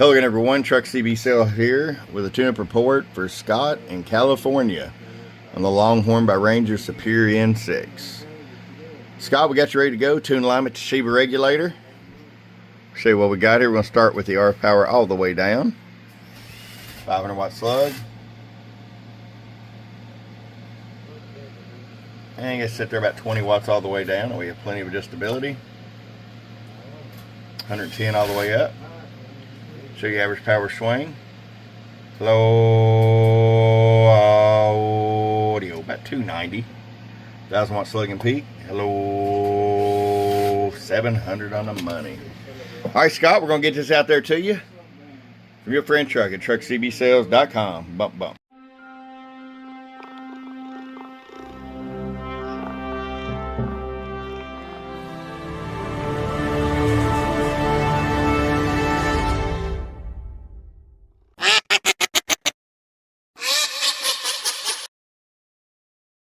Hello again, everyone. Truck CB Sales here with a tune-up report for Scott in California on the Longhorn by Ranger Superior N6. Scott, we got you ready to go. Tune alignment to Toshiba regulator. Show you what we got here. We're going to start with the RF power all the way down. 500 watt slug. And you got to sit there about 20 watts all the way down, and we have plenty of adjustability. 110 all the way up. Show you average power swing. Low audio, about 290. 1000 watt slug and peak. Hello, 700 on the money. All right, Scott, we're going to get this out there to you from your friend Truck at truckcbsales.com. Bump, bump.